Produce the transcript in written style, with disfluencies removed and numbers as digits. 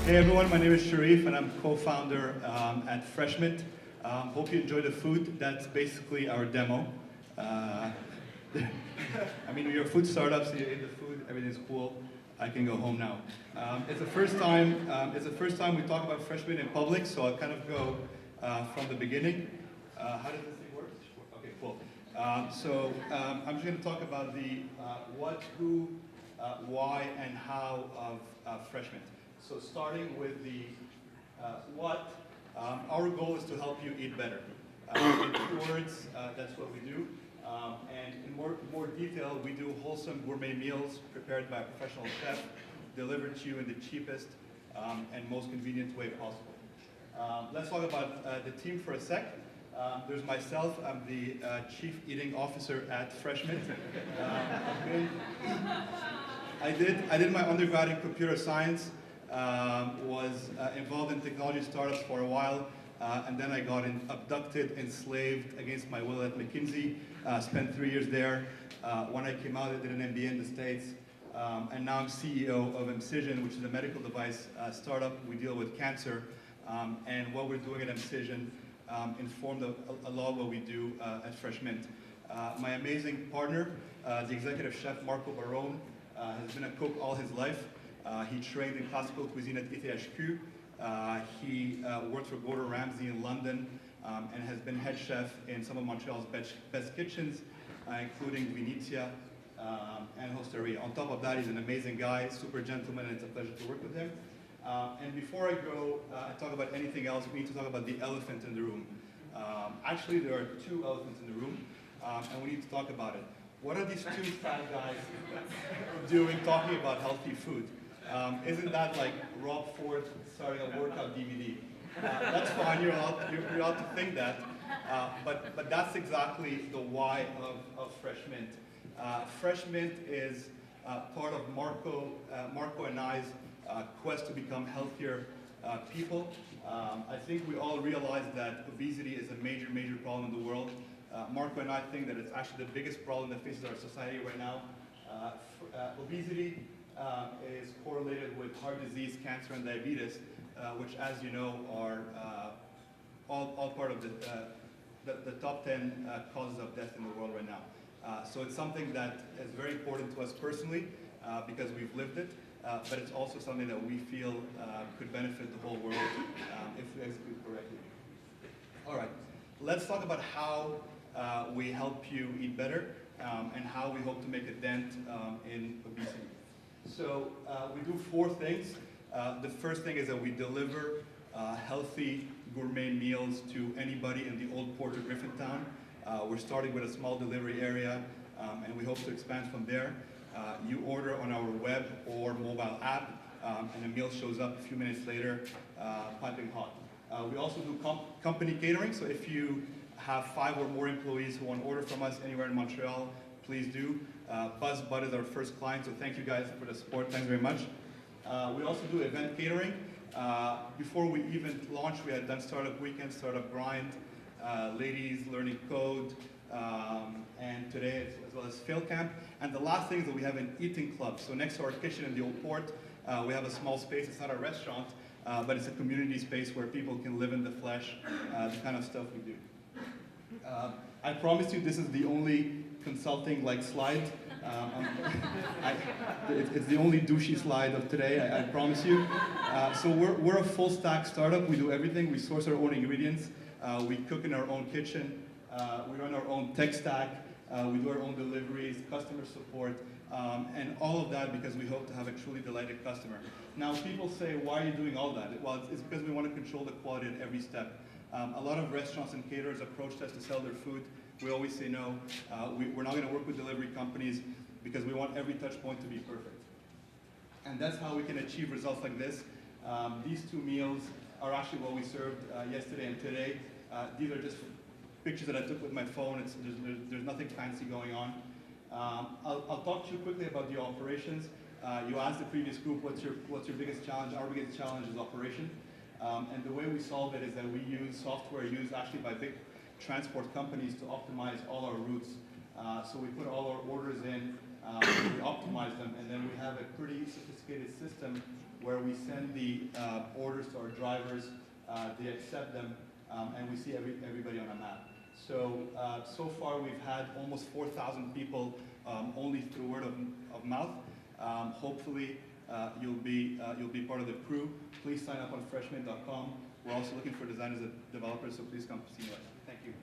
Hey everyone, my name is Cherif and I'm co-founder at Freshmint. Hope you enjoy the food. That's basically our demo. I mean, you're a food startup, so you ate the food, everything's cool. I can go home now. It's the first time. We talk about Freshmint in public, so I'll kind of go from the beginning. How does this thing work? Okay, cool. I'm just going to talk about the what, who, why, and how of Freshmint. So starting with the what, our goal is to help you eat better. In 2 words, that's what we do. And in more detail, we do wholesome gourmet meals prepared by a professional chef, delivered to you in the cheapest and most convenient way possible. Let's talk about the team for a sec. There's myself, I'm the Chief Eating Officer at Freshmint. I did my undergrad in computer science, was involved in technology startups for a while, and then I got abducted, enslaved against my will at McKinsey, spent 3 years there. When I came out, I did an MBA in the States, and now I'm CEO of Incision, which is a medical device startup. We deal with cancer, and what we're doing at Incision informed a lot of what we do at Freshmint. My amazing partner, the executive chef Marco Barone, has been a cook all his life. He trained in classical cuisine at ETHQ. He worked for Gordon Ramsay in London and has been head chef in some of Montreal's best kitchens, including Venezia and Hosteria. On top of that, he's an amazing guy, super gentleman, and it's a pleasure to work with him. And before I go and talk about anything else, we need to talk about the elephant in the room. Actually, there are 2 elephants in the room, and we need to talk about it. What are these 2 fat guys doing talking about healthy food? Isn't that like Rob Ford starting a workout DVD? That's fine, you're allowed to think that, but that's exactly the why of Freshmint. Freshmint is part of Marco and I's quest to become healthier people. I think we all realize that obesity is a major problem in the world. Marco and I think that it's actually the biggest problem that faces our society right now. Obesity is correlated with heart disease, cancer, and diabetes, which, as you know, are all part of the top 10 causes of death in the world right now. So it's something that is very important to us personally because we've lived it, but it's also something that we feel could benefit the whole world if we execute correctly. All right, let's talk about how we help you eat better and how we hope to make a dent in obesity. So we do 4 things. The first thing is that we deliver healthy gourmet meals to anybody in the old port of Griffintown. We're starting with a small delivery area, and we hope to expand from there. You order on our web or mobile app, and the meal shows up a few minutes later, piping hot. We also do company catering, so if you have 5 or more employees who want to order from us anywhere in Montreal, please do. BuzzBud is our first client, so thank you guys for the support. Thanks very much. We also do event catering. Before we even launched, we had done Startup Weekend, Startup Grind, Ladies Learning Code, and today as well as Fail Camp. And the last thing is that we have an eating club. So next to our kitchen in the old port, we have a small space. It's not a restaurant, but it's a community space where people can live in the flesh, the kind of stuff we do. I promise you this is the only consulting-like slide. It's the only douchey slide of today, I promise you. So we're a full-stack startup. We do everything. We source our own ingredients. We cook in our own kitchen. We run our own tech stack. We do our own deliveries, customer support, and all of that because we hope to have a truly delighted customer. Now, people say, why are you doing all that? Well, it's because we want to control the quality at every step. A lot of restaurants and caterers approach us to sell their food. We always say no. We're not going to work with delivery companies because we want every touch point to be perfect. And that's how we can achieve results like this. These 2 meals are actually what we served yesterday and today. These are just pictures that I took with my phone. There's nothing fancy going on. I'll talk to you quickly about the operations. You asked the previous group, what's your biggest challenge? Our biggest challenge is operation. And the way we solve it is that we use software used actually by big transport companies to optimize all our routes. So we put all our orders in, we optimize them, and then we have a pretty sophisticated system where we send the orders to our drivers, they accept them, and we see everybody on a map. So, so far we've had almost 4,000 people only through word of mouth. Hopefully you'll be part of the crew. Please sign up on freshmint.com. We're also looking for designers and developers, so please come see us. Thank you.